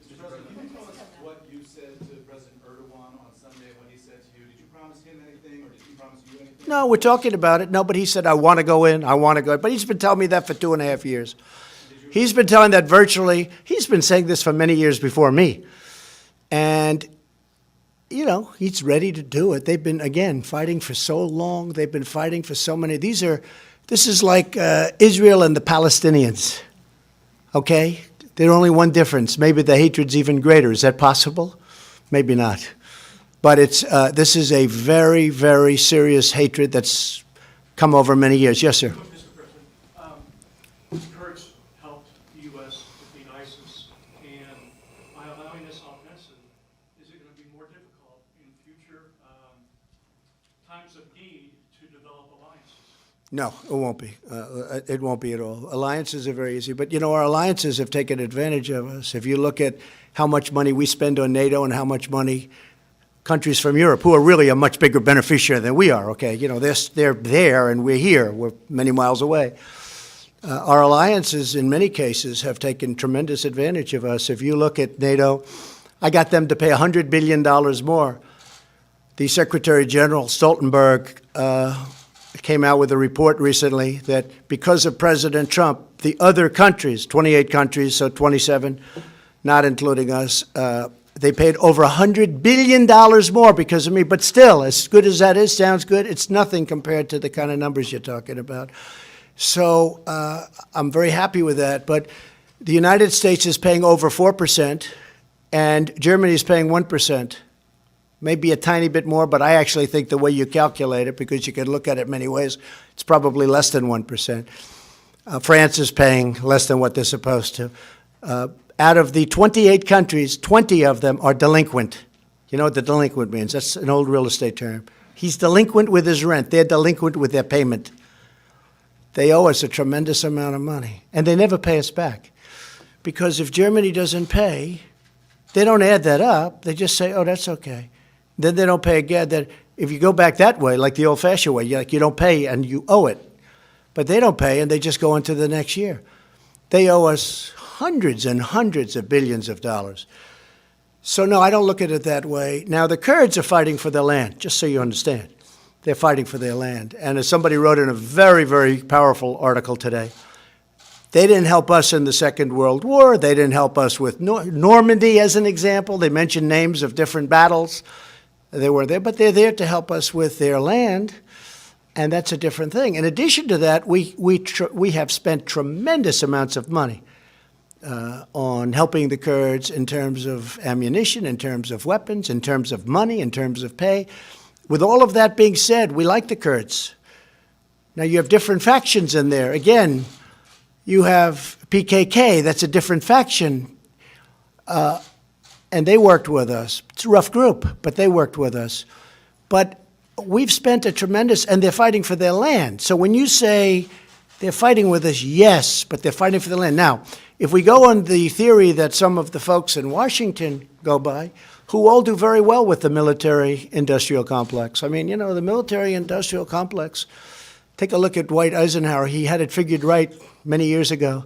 Mr. President, can you tell us what you said to President Erdogan on Sunday, what he said to you? Did you promise him anything, or did he promise you anything? No, we're talking about it. No, but he said, I want to go in, I want to go in. But he's been telling me that for 2.5 years. He's been telling that virtually. He's been saying this for many years before me. And, you know, he's ready to do it. They've been, again, fighting for so long. They've been fighting for so many. This is like Israel and the Palestinians, okay? There's only one difference. Maybe the hatred's even greater. Is that possible? Maybe not. But this is a very, very serious hatred that's come over many years. Yes, sir. Mr. President, the Kurds helped the U.S. defeat ISIS, and by allowing this offensive, is it going to be more difficult in future times of need to develop alliances? No, it won't be. It won't be at all. Alliances are very easy. But, you know, our alliances have taken advantage of us. If you look at how much money we spend on NATO and how much money countries from Europe, who are really a much bigger beneficiary than we are, okay? You know, they're there and we're here. We're many miles away. Our alliances, in many cases, have taken tremendous advantage of us. If you look at NATO, I got them to pay $100 billion more. The Secretary General Stoltenberg came out with a report recently that because of President Trump, the other countries, 28 countries, so 27, not including us, they paid over $100 billion more because of me. But still, as good as that is, sounds good, it's nothing compared to the kind of numbers you're talking about. So I'm very happy with that. But the United States is paying over 4%, and Germany is paying 1%. maybe a tiny bit more, but I actually think the way you calculate it, because you can look at it many ways, it's probably less than 1%. France is paying less than what they're supposed to. Out of the 28 countries, 20 of them are delinquent. You know what the delinquent means? That's an old real estate term. He's delinquent with his rent. They're delinquent with their payment. They owe us a tremendous amount of money, and they never pay us back. Because if Germany doesn't pay, they don't add that up. They just say, oh, that's okay. Then they don't pay again. Then if you go back that way, like the old-fashioned way, you don't pay and you owe it. But they don't pay, and they just go into the next year. They owe us hundreds and hundreds of billions of dollars. So, no, I don't look at it that way. Now, the Kurds are fighting for their land, just so you understand. They're fighting for their land. And as somebody wrote in a very, very powerful article today, they didn't help us in the Second World War. They didn't help us with Normandy, as an example. They mentioned names of different battles. They were there, but they're there to help us with their land, and that's a different thing. In addition to that, we have spent tremendous amounts of money on helping the Kurds in terms of ammunition, in terms of weapons, in terms of money, in terms of pay. With all of that being said, we like the Kurds. Now, you have different factions in there. Again, you have PKK, that's a different faction, and they worked with us. It's a rough group, but they worked with us. But we've spent a tremendous, and they're fighting for their land. So when you say they're fighting with us, yes, but they're fighting for their land. Now, if we go on the theory that some of the folks in Washington go by, who all do very well with the military-industrial complex. I mean, you know, the military-industrial complex, take a look at Dwight Eisenhower. He had it figured right many years ago.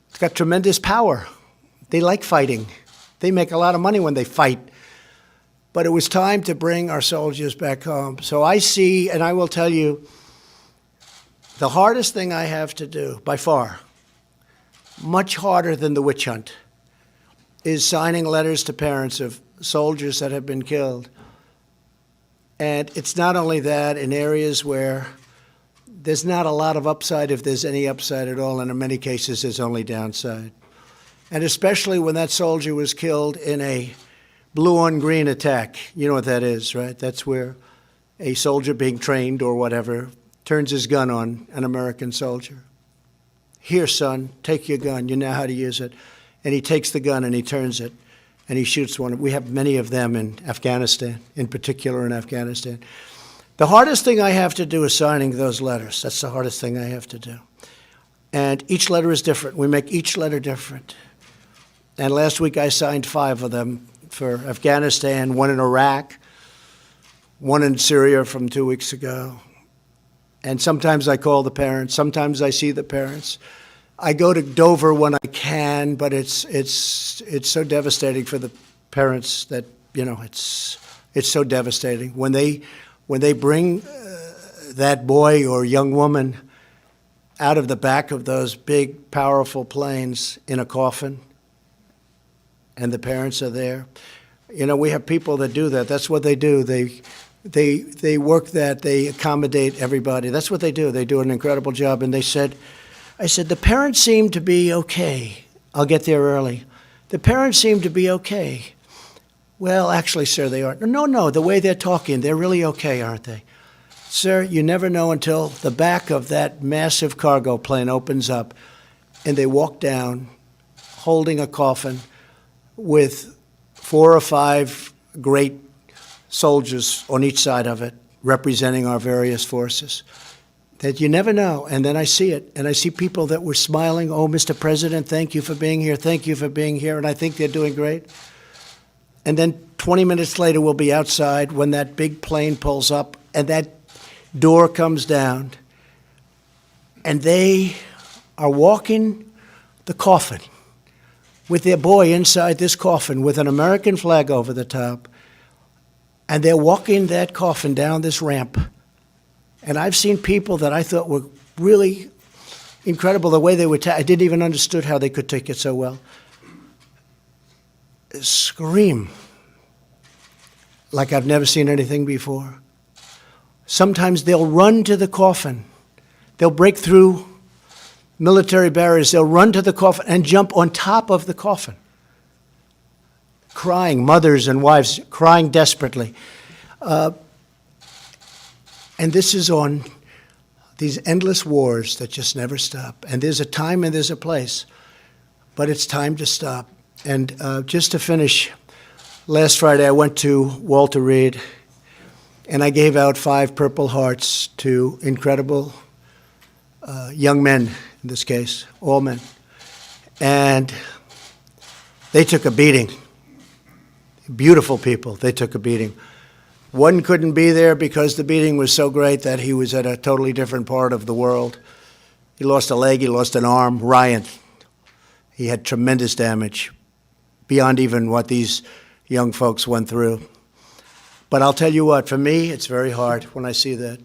It's got tremendous power. They like fighting. They make a lot of money when they fight. But it was time to bring our soldiers back home. So I see, and I will tell you, the hardest thing I have to do, by far, much harder than the witch hunt, is signing letters to parents of soldiers that have been killed. And it's not only that, in areas where there's not a lot of upside, if there's any upside at all, and in many cases there's only downside. And especially when that soldier was killed in a blue-on-green attack. You know what that is, right? That's where a soldier being trained or whatever turns his gun on an American soldier. Here, son, take your gun. You know how to use it. And he takes the gun and he turns it and he shoots one. We have many of them in Afghanistan, in particular in Afghanistan. The hardest thing I have to do is signing those letters. That's the hardest thing I have to do. And each letter is different. We make each letter different. And last week I signed 5 of them for Afghanistan, 1 in Iraq, 1 in Syria from 2 weeks ago. And sometimes I call the parents. Sometimes I see the parents. I go to Dover when I can, but it's so devastating for the parents that, you know, it's so devastating. When they bring that boy or young woman out of the back of those big, powerful planes in a coffin, and the parents are there. You know, we have people that do that. That's what they do. They work that. They accommodate everybody. That's what they do. They do an incredible job. And I said, the parents seem to be okay. I'll get there early. The parents seem to be okay. Well, actually, sir, they aren't. No, the way they're talking, they're really okay, aren't they? Sir, you never know until the back of that massive cargo plane opens up and they walk down holding a coffin with 4 or 5 great soldiers on each side of it, representing our various forces. That you never know. And then I see it, and I see people that were smiling, oh, Mr. President, thank you for being here, thank you for being here, and I think they're doing great. And then 20 minutes later, we'll be outside when that big plane pulls up, and that door comes down, and they are walking the coffin with their boy inside this coffin with an American flag over the top, and they're walking that coffin down this ramp. And I've seen people that I thought were really incredible, the way they would I didn't even understood how they could take it so well. Scream like I've never seen anything before. Sometimes they'll run to the coffin. They'll break through military barriers. They'll run to the coffin and jump on top of the coffin. crying, mothers and wives crying desperately. And this is on these endless wars that just never stop. And there's a time and there's a place, but it's time to stop. And just to finish, last Friday I went to Walter Reed, and I gave out 5 Purple Hearts to incredible young men, in this case, all men. And they took a beating. Beautiful people, they took a beating. One couldn't be there because the beating was so great that he was at a totally different part of the world. He lost a leg, he lost an arm. Ryan, he had tremendous damage, beyond even what these young folks went through. But I'll tell you what, for me, it's very hard when I see that.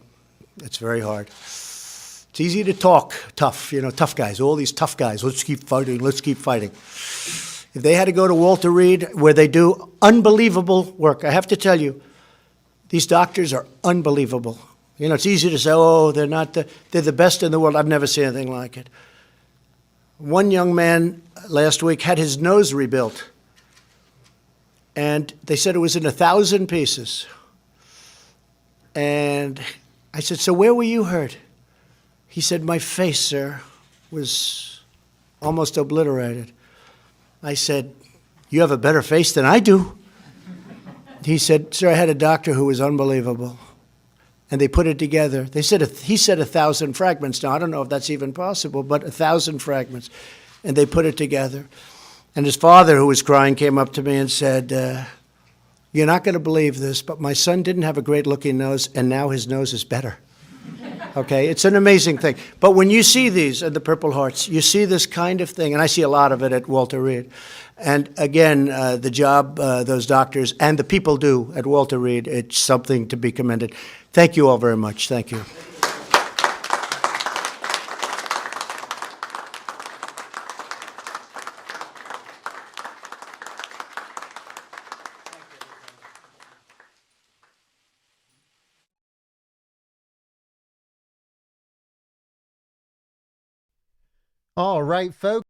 It's very hard. It's easy to talk tough, tough guys, all these tough guys. Let's keep fighting, let's keep fighting. If they had to go to Walter Reed, where they do unbelievable work, I have to tell you, these doctors are unbelievable. It's easy to say, oh, they're the best in the world. I've never seen anything like it. One young man last week had his nose rebuilt, and they said it was in 1,000 pieces. And I said, so where were you hurt? He said, my face, sir, was almost obliterated. I said, you have a better face than I do. He said, sir, I had a doctor who was unbelievable. And they put it together. He said 1,000 fragments. Now, I don't know if that's even possible, but 1,000 fragments. And they put it together. And his father, who was crying, came up to me and said, you're not going to believe this, but my son didn't have a great-looking nose, and now his nose is better. Okay, it's an amazing thing. But when you see these at the Purple Hearts, you see this kind of thing, and I see a lot of it at Walter Reed. And again, the job those doctors and the people do at Walter Reed, it's something to be commended. Thank you all very much. Thank you. All right, folks.